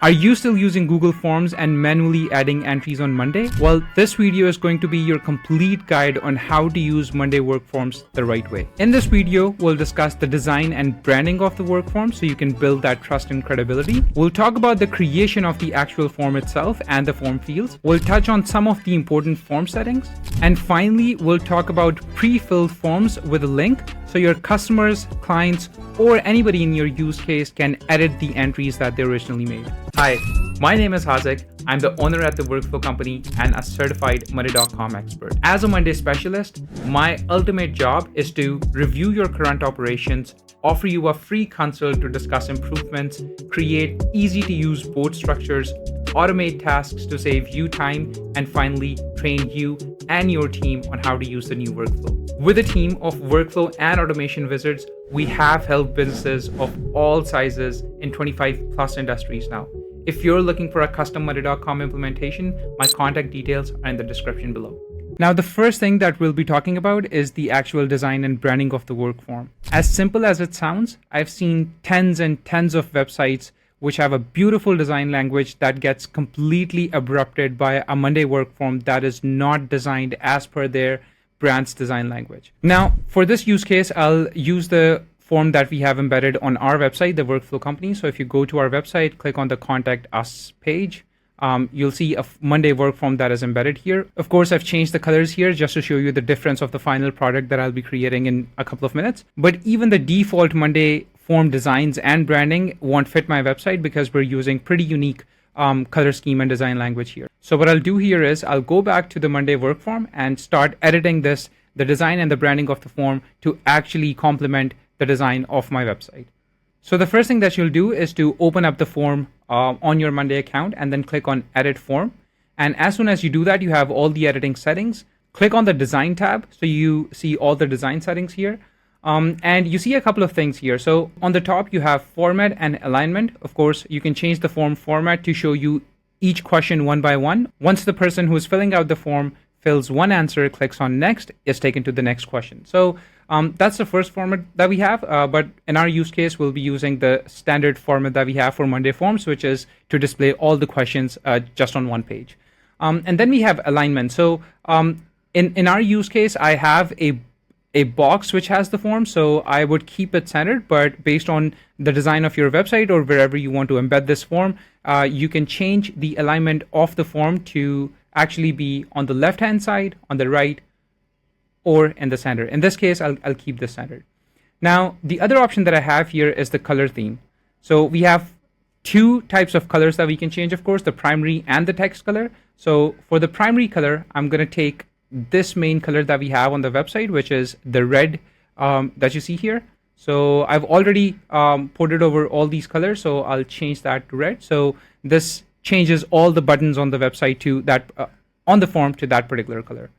Are you still using Google Forms and manually adding entries on Monday? Well, this video is going to be your complete guide on how to use Monday WorkForms the right way. In this video, we'll discuss the design and branding of the WorkForm so you can build that trust and credibility. We'll talk about the creation of the actual form itself and the form fields. We'll touch on some of the important form settings. And finally, we'll talk about pre-filled forms with a link so your customers, clients, or anybody in your use case can edit the entries that they originally made. Hi, my name is Hazik. I'm the owner at the Workflow company and a certified Monday.com expert. As a Monday specialist, my ultimate job is to review your current operations, offer you a free consult to discuss improvements, create easy to use board structures, automate tasks to save you time, and finally train you and your team on how to use the new workflow. With a team of workflow and automation wizards, we have helped businesses of all sizes in 25 plus industries now. If you're looking for a custom Monday.com implementation, my contact details are in the description below. Now, the first thing that we'll be talking about is the actual design and branding of the work form. As simple as it sounds, I've seen tens and tens of websites which have a beautiful design language that gets completely abrupted by a Monday work form that is not designed as per their brand's design language. Now, for this use case, I'll use the form that we have embedded on our website, the Workflow company. So if you go to our website, click on the Contact Us page, you'll see a Monday work form that is embedded here. Of course, I've changed the colors here just to show you the difference of the final product that I'll be creating in a couple of minutes. But even the default Monday form designs and branding won't fit my website because we're using pretty unique color scheme and design language here. So what I'll do here is I'll go back to the Monday work form and start editing the design and the branding of the form to actually complement the design of my website. So the first thing that you'll do is to open up the form on your Monday account and then click on Edit Form. And as soon as you do that, you have all the editing settings. Click on the Design tab so you see all the design settings here. And you see a couple of things here. So on the top, you have format and alignment. Of course, you can change the form format to show you each question one by one. Once the person who is filling out the form fills one answer, clicks on next, is taken to the next question. So that's the first format that we have. But in our use case, we'll be using the standard format that we have for Monday Forms, which is to display all the questions just on one page. And then we have alignment. So in our use case, I have a box which has the form, so I would keep it centered, but based on the design of your website or wherever you want to embed this form, you can change the alignment of the form to actually be on the left-hand side, on the right, or in the center. In this case, I'll keep this centered. Now, the other option that I have here is the color theme. So we have two types of colors that we can change, of course, the primary and the text color. So for the primary color, I'm going to take this main color that we have on the website, which is the red that you see here. So I've already ported over all these colors, so I'll change that to red. So this changes all the buttons on the website to that on the form to that particular color.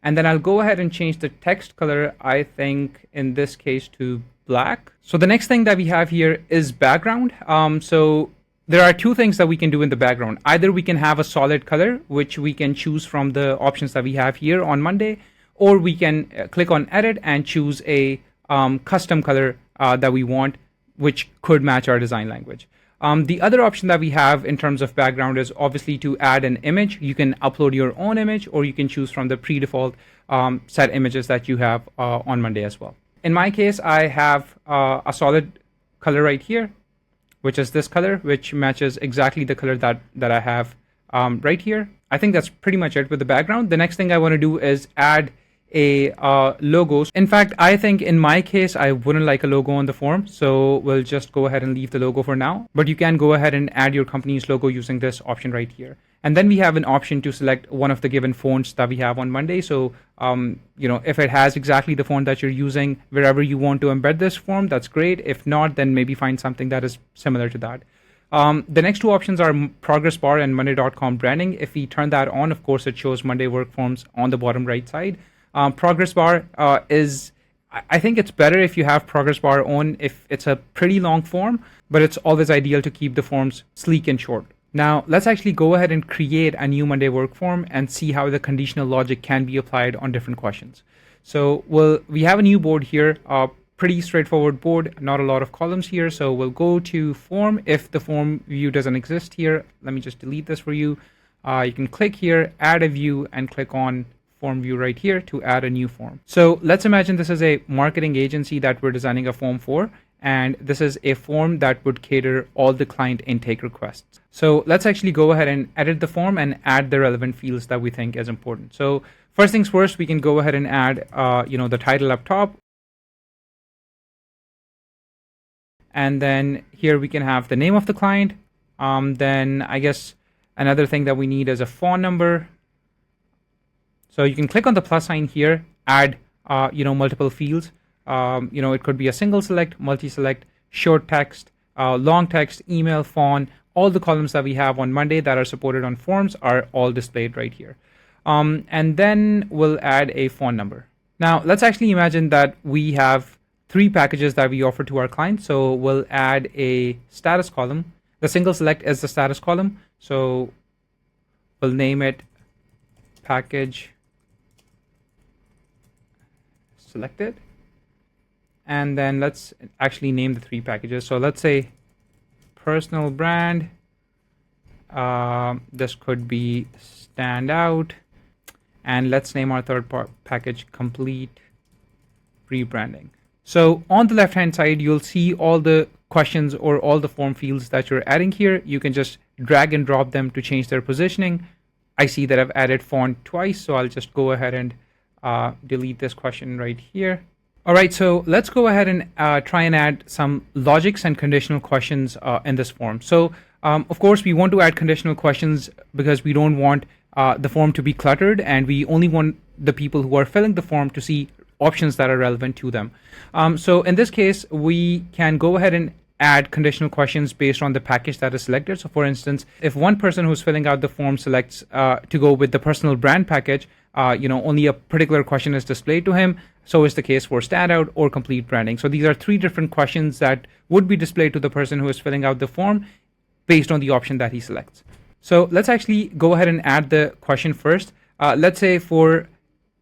And then I'll go ahead and change the text color, I think in this case to black. So the next thing that we have here is background. So there are two things that we can do in the background. Either we can have a solid color, which we can choose from the options that we have here on Monday, or we can click on edit and choose a custom color that we want, which could match our design language. The other option that we have in terms of background is obviously to add an image. You can upload your own image, or you can choose from the pre-default set images that you have on Monday as well. In my case, I have a solid color right here, which is this color, which matches exactly the color that I have right here. I think that's pretty much it with the background. The next thing I want to do is add a logo. In fact, I think in my case, I wouldn't like a logo on the form, so we'll just go ahead and leave the logo for now. But you can go ahead and add your company's logo using this option right here. And then we have an option to select one of the given fonts that we have on Monday. So, if it has exactly the font that you're using wherever you want to embed this form, that's great. If not, then maybe find something that is similar to that. The next two options are Progress Bar and Monday.com branding. If we turn that on, of course, it shows Monday work forms on the bottom right side. Progress Bar I think it's better if you have Progress Bar on if it's a pretty long form, but it's always ideal to keep the forms sleek and short. Now, let's actually go ahead and create a new Monday work form and see how the conditional logic can be applied on different questions. So we have a new board here. pretty straightforward board, not a lot of columns here. So we'll go to form. If the form view doesn't exist here, let me just delete this for you. You can click here, add a view, and click on form view right here to add a new form. So let's imagine this is a marketing agency that we're designing a form for, and this is a form that would cater all the client intake requests. So let's actually go ahead and edit the form and add the relevant fields that we think is important. So first things first, we can go ahead and add the title up top. And then here we can have the name of the client. Then I guess another thing that we need is a phone number. So you can click on the plus sign here, add multiple fields. It could be a single select, multi-select, short text, long text, email, phone. All the columns that we have on Monday that are supported on forms are all displayed right here. And then we'll add a phone number. Now let's actually imagine that we have 3 packages that we offer to our clients. So we'll add a status column. The single select is the status column. So we'll name it package selected. And then let's actually name the 3 packages. So let's say personal brand. This could be standout. And let's name our third package complete rebranding. So on the left hand side, you'll see all the questions or all the form fields that you're adding here. You can just drag and drop them to change their positioning. I see that I've added font twice, so I'll just go ahead and delete this question right here. All right, so let's go ahead and try and add some logics and conditional questions in this form. So of course, we want to add conditional questions because we don't want the form to be cluttered, and we only want the people who are filling the form to see options that are relevant to them. So in this case, we can go ahead and add conditional questions based on the package that is selected. So for instance, if one person who's filling out the form selects to go with the personal brand package, only a particular question is displayed to him. So is the case for standout or complete branding. So these are 3 different questions that would be displayed to the person who is filling out the form based on the option that he selects. So let's actually go ahead and add the question first. Let's say for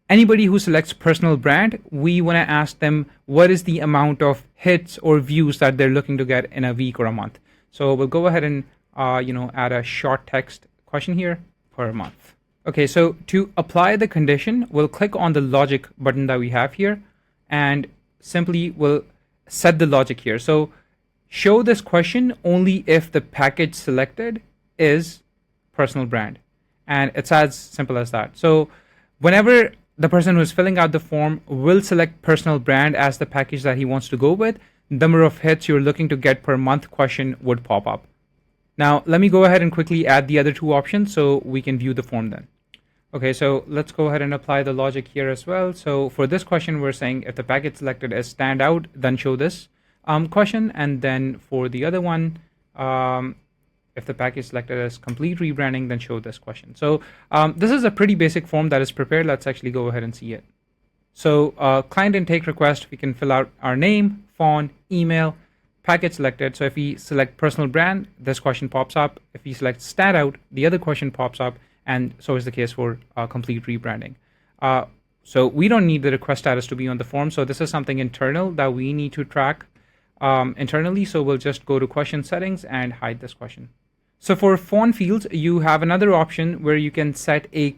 anybody who selects personal brand, we want to ask them what is the amount of hits or views that they're looking to get in a week or a month. So we'll go ahead and add a short text question here per month. Okay, so to apply the condition, we'll click on the logic button that we have here, and simply we'll set the logic here. So show this question only if the package selected is personal brand, and it's as simple as that. So whenever the person who is filling out the form will select personal brand as the package that he wants to go with, the number of hits you're looking to get per month question would pop up. Now, let me go ahead and quickly add the other 2 options so we can view the form then. Okay, so let's go ahead and apply the logic here as well. So for this question, we're saying if the package selected is standout, then show this question. And then for the other one, if the package selected as complete rebranding, then show this question. So this is a pretty basic form that is prepared. Let's actually go ahead and see it. So client intake request, we can fill out our name, phone, email, package selected. So if we select personal brand, this question pops up. If we select standout, the other question pops up. And so is the case for complete rebranding. So we don't need the request status to be on the form. So this is something internal that we need to track internally. So we'll just go to question settings and hide this question. So for phone fields, you have another option where you can set a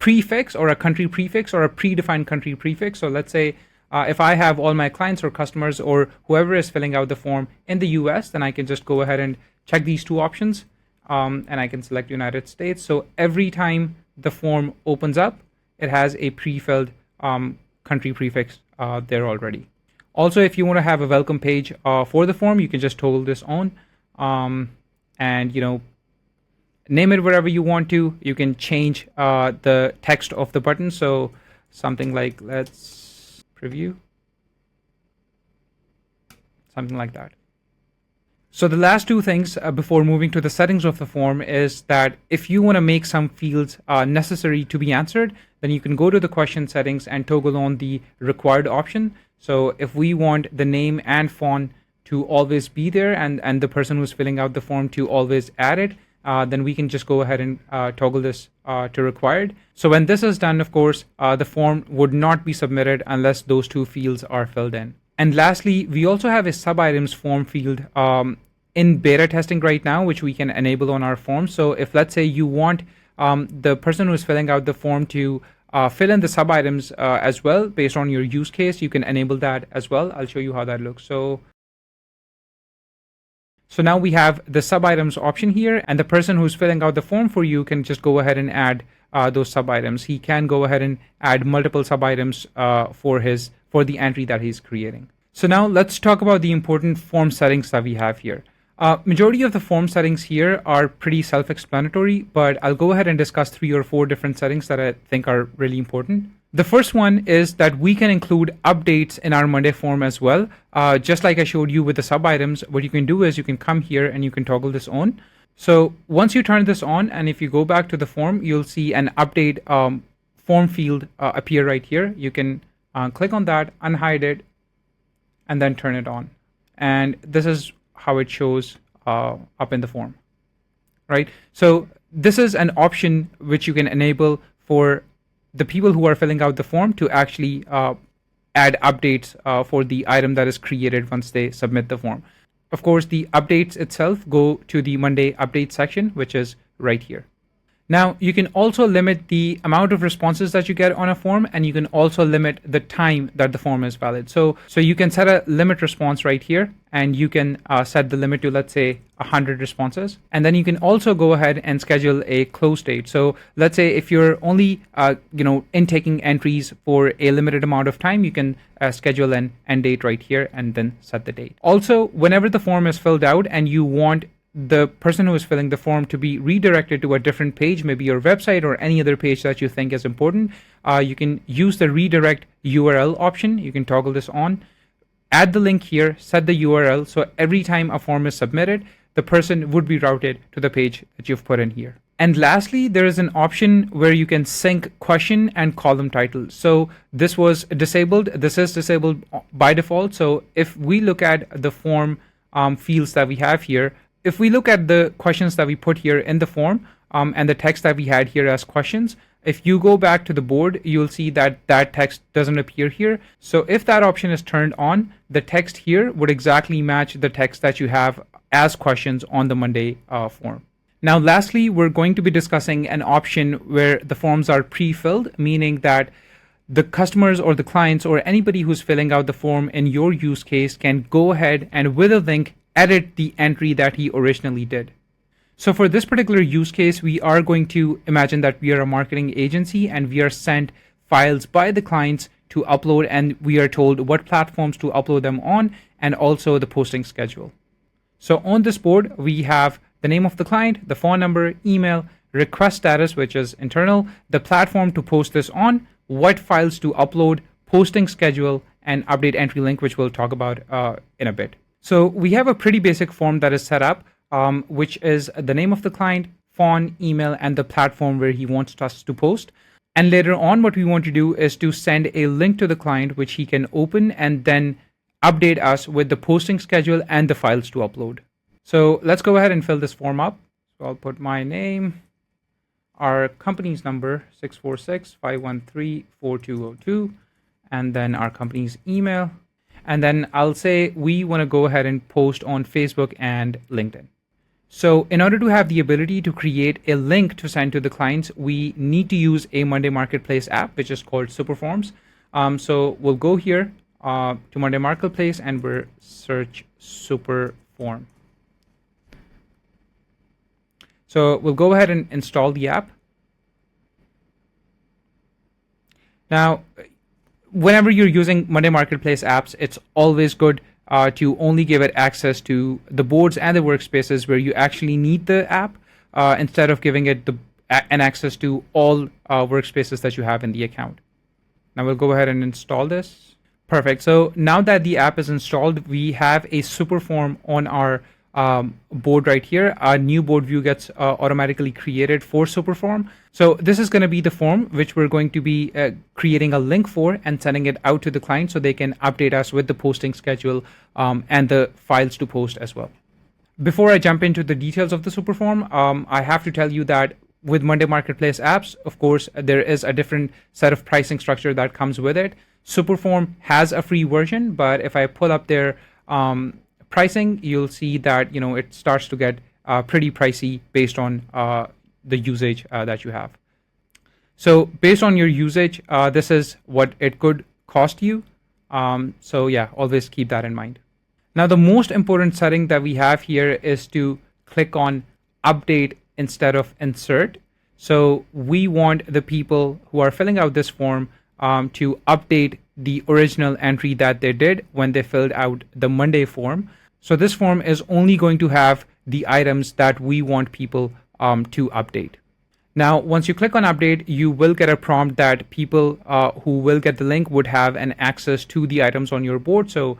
prefix or a country prefix or a predefined country prefix. So let's say if I have all my clients or customers or whoever is filling out the form in the US, then I can just go ahead and check these 2 options. And I can select United States. So every time the form opens up, it has a pre-filled country prefix there already. Also, if you want to have a welcome page for the form, you can just toggle this on and name it wherever you want to. You can change the text of the button. So something like let's preview, something like that. So the last 2 things before moving to the settings of the form is that if you want to make some fields necessary to be answered, then you can go to the question settings and toggle on the required option. So if we want the name and phone to always be there and the person who's filling out the form to always add it, then we can just go ahead and toggle this to required. So when this is done, of course, the form would not be submitted unless those 2 fields are filled in. And lastly, we also have a sub-items form field in beta testing right now, which we can enable on our form. So if, let's say, you want the person who's filling out the form to fill in the sub-items as well based on your use case, you can enable that as well. I'll show you how that looks. So now we have the sub-items option here, and the person who's filling out the form for you can just go ahead and add those sub-items. He can go ahead and add multiple sub-items for the entry that he's creating. So now let's talk about the important form settings that we have here. Majority of the form settings here are pretty self-explanatory, but I'll go ahead and discuss 3 or 4 different settings that I think are really important. The first one is that we can include updates in our Monday form as well. Just like I showed you with the sub-items, what you can do is you can come here and you can toggle this on. So once you turn this on, and if you go back to the form, you'll see an update form field appear right here. You can click on that, unhide it, and then turn it on. And this is how it shows up in the form, right? So this is an option which you can enable for the people who are filling out the form to actually add updates for the item that is created once they submit the form. Of course, the updates itself go to the Monday update section, which is right here. Now, you can also limit the amount of responses that you get on a form, and you can also limit the time that the form is valid. So you can set a limit response right here, and you can set the limit to, let's say, 100 responses. And then you can also go ahead and schedule a close date. So let's say if you're only intaking entries for a limited amount of time, you can schedule an end date right here and then set the date. Also, whenever the form is filled out and you want the person who is filling the form to be redirected to a different page, maybe your website or any other page that you think is important, you can use the redirect URL option. You can toggle this on, add the link here, set the URL. So every time a form is submitted, the person would be routed to the page that you've put in here. And lastly, there is an option where you can sync question and column titles. So this was disabled. This is disabled by default. So if we look at the form fields that we have here, if we look at the questions that we put here in the form and the text that we had here as questions, if you go back to the board, you'll see that that text doesn't appear here. So if that option is turned on, the text here would exactly match the text that you have as questions on the Monday form. Now, lastly, we're going to be discussing an option where the forms are pre-filled, meaning that the customers or the clients or anybody who's filling out the form in your use case can go ahead and with a link edit the entry that he originally did. So for this particular use case, we are going to imagine that we are a marketing agency and we are sent files by the clients to upload, and we are told what platforms to upload them on and also the posting schedule. So on this board, we have the name of the client, the phone number, email, request status, which is internal, the platform to post this on, what files to upload, posting schedule, and update entry link, which we'll talk about in a bit. So we have a pretty basic form that is set up, which is the name of the client, phone, email, and the platform where he wants us to post. And later on, what we want to do is to send a link to the client, which he can open and then update us with the posting schedule and the files to upload. So let's go ahead and fill this form up. So I'll put my name, our company's number, 646-513-4202, and then our company's email. And then I'll say we want to go ahead and post on Facebook and LinkedIn. So in order to have the ability to create a link to send to the clients, we need to use a Monday Marketplace app, which is called SuperForms. So we'll go here to Monday Marketplace and we'll search SuperForm. So we'll go ahead and install the app. Now, whenever you're using Monday Marketplace apps, it's always good to only give it access to the boards and the workspaces where you actually need the app instead of giving it an access to all workspaces that you have in the account. Now we'll go ahead and install this. Perfect. So now that the app is installed, we have a SuperForm on our board right here. A new board view gets automatically created for SuperForm. So this is going to be the form which we're going to be creating a link for and sending it out to the client so they can update us with the posting schedule and the files to post as well. Before I jump into the details of the SuperForm, I have to tell you that with Monday Marketplace apps, of course, there is a different set of pricing structure that comes with it. SuperForm has a free version, but if I pull up their pricing, you'll see that it starts to get pretty pricey based on the usage that you have. So based on your usage, this is what it could cost you. So yeah, always keep that in mind. Now, the most important setting that we have here is to click on update instead of insert. So we want the people who are filling out this form to update the original entry that they did when they filled out the Monday form. So this form is only going to have the items that we want people to update. Now, once you click on update, you will get a prompt that people who will get the link would have an access to the items on your board. So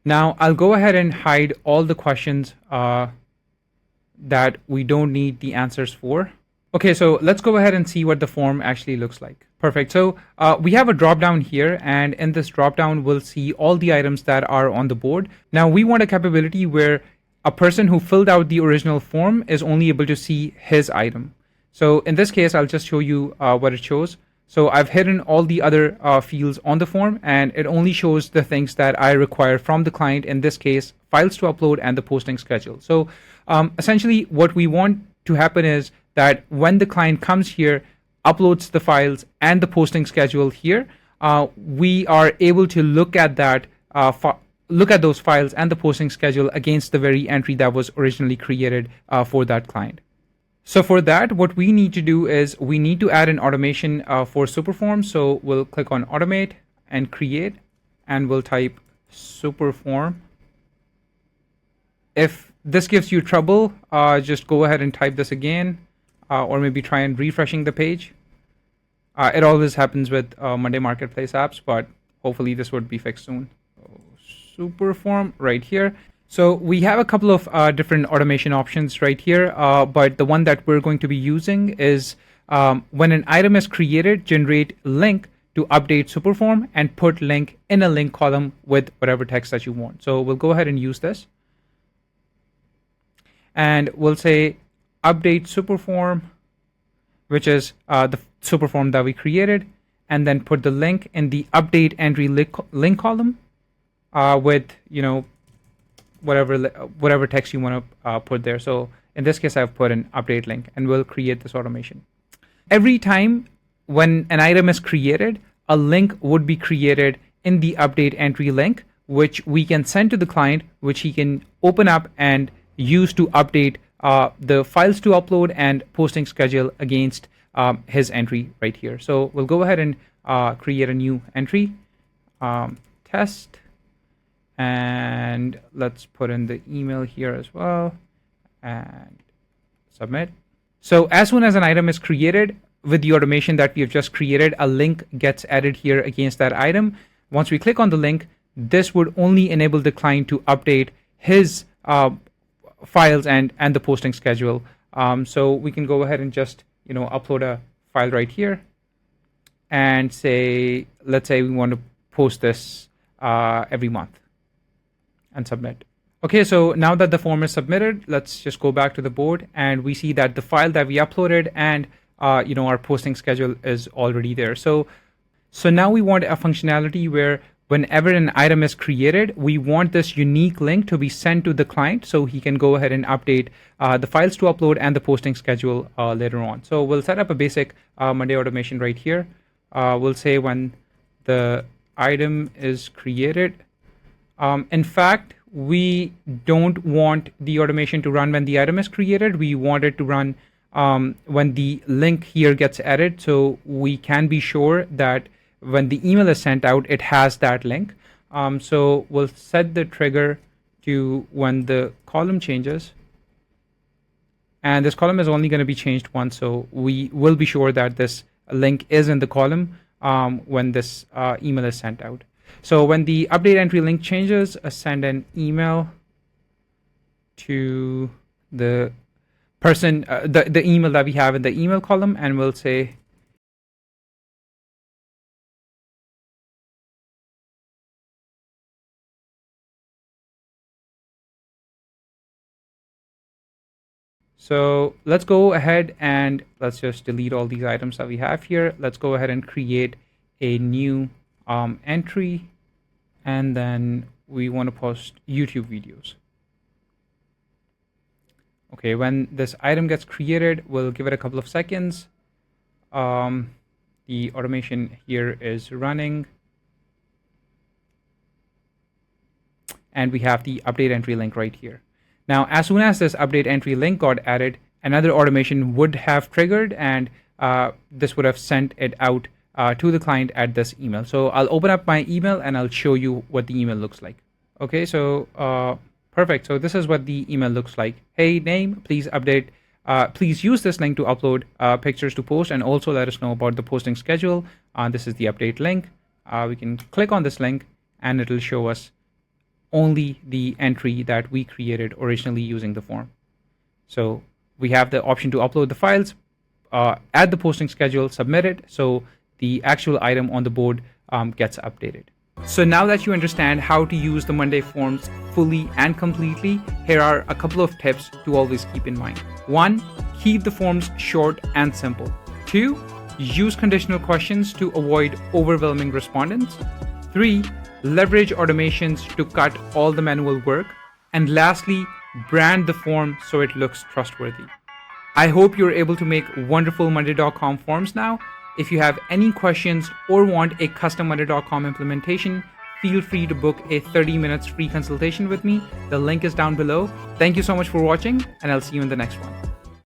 now I'll go ahead and hide all the questions that we don't need the answers for. Okay, so let's go ahead and see what the form actually looks like. Perfect. So we have a drop down here, and in this drop down, we'll see all the items that are on the board. Now we want a capability where a person who filled out the original form is only able to see his item. So in this case, I'll just show you what it shows. So I've hidden all the other fields on the form, and it only shows the things that I require from the client, in this case, files to upload and the posting schedule. So essentially what we want to happen is that when the client comes here, uploads the files and the posting schedule here, we are able to look at that, look at those files and the posting schedule against the very entry that was originally created for that client. So for that, what we need to do is we need to add an automation for SuperForms. So we'll click on automate and create, and we'll type SuperForm. If this gives you trouble, just go ahead and type this again, or maybe try and refreshing the page. It always happens with Monday Marketplace apps, but hopefully this would be fixed soon. So SuperForm right here. So we have a couple of different automation options right here, but the one that we're going to be using is when an item is created, generate link to update SuperForm and put link in a link column with whatever text that you want. So we'll go ahead and use this. And we'll say update SuperForm, which is the SuperForm that we created, and then put the link in the update entry link column with, whatever text you want to put there. So in this case, I've put an update link, and we'll create this automation. Every time when an item is created, a link would be created in the update entry link, which we can send to the client, which he can open up and use to update the files to upload and posting schedule against his entry right here. So we'll go ahead and create a new entry, test, and let's put in the email here as well and submit. So as soon as an item is created, with the automation that we have just created, a link gets added here against that item. Once we click on the link, this would only enable the client to update his files and the posting schedule. So we can go ahead and just upload a file right here and say, let's say we want to post this every month and submit. Okay, so now that the form is submitted, let's just go back to the board, and we see that the file that we uploaded and our posting schedule is already there. So now we want a functionality where whenever an item is created, we want this unique link to be sent to the client so he can go ahead and update the files to upload and the posting schedule later on. So we'll set up a basic Monday automation right here. We'll say when the item is created. In fact, we don't want the automation to run when the item is created. We want it to run when the link here gets added, so we can be sure that when the email is sent out, it has that link. So we'll set the trigger to when the column changes. And this column is only going to be changed once, so we will be sure that this link is in the column when this email is sent out. So when the update entry link changes, send an email to the person, the email that we have in the email column, and we'll say so let's go ahead and let's just delete all these items that we have here. Let's go ahead and create a new entry, and then we want to post YouTube videos. Okay, when this item gets created, we'll give it a couple of seconds. The automation here is running. And we have the update entry link right here. Now, as soon as this update entry link got added, another automation would have triggered, and this would have sent it out to the client at this email. So I'll open up my email and I'll show you what the email looks like. Okay, so perfect. So this is what the email looks like. Hey, name, please update. Please use this link to upload pictures to post, and also let us know about the posting schedule. This is the update link. We can click on this link and it'll show us only the entry that we created originally using the form. So we have the option to upload the files, add the posting schedule, submit it, so the actual item on the board gets updated. So now that you understand how to use the Monday forms fully and completely, here are a couple of tips to always keep in mind. 1, keep the forms short and simple. 2, use conditional questions to avoid overwhelming respondents. 3, leverage automations to cut all the manual work. And lastly, brand the form so it looks trustworthy. I hope you're able to make wonderful Monday.com forms now. If you have any questions or want a custom Monday.com implementation, feel free to book a 30 minutes free consultation with me. The link is down below. Thank you so much for watching, and I'll see you in the next one.